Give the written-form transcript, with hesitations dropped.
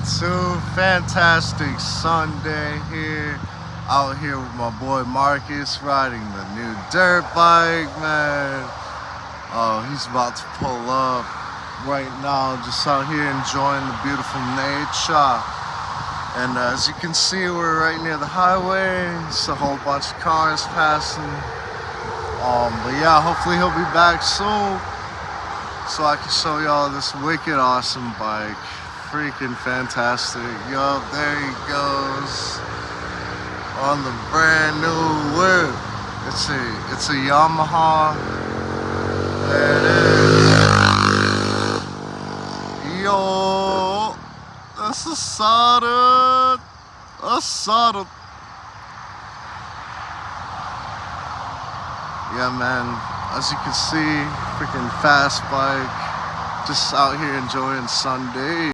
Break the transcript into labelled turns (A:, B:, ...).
A: 2. Fantastic Sunday here. Out here with my boy Marcus riding the new dirt bike, man. Oh, he's about to pull up right now, just out here enjoying the beautiful nature. And as you can see, we're right near the highway. It's a whole bunch of cars passing. But yeah, hopefully he'll be back soon so I can show y'all this wicked awesome bike. Freaking fantastic. Yup, there he goes on the brand new whip. It's a Yamaha. There it is. Yo, that's a solid. Yeah, man, as you can see, freaking fast bike, just out here enjoying Sunday.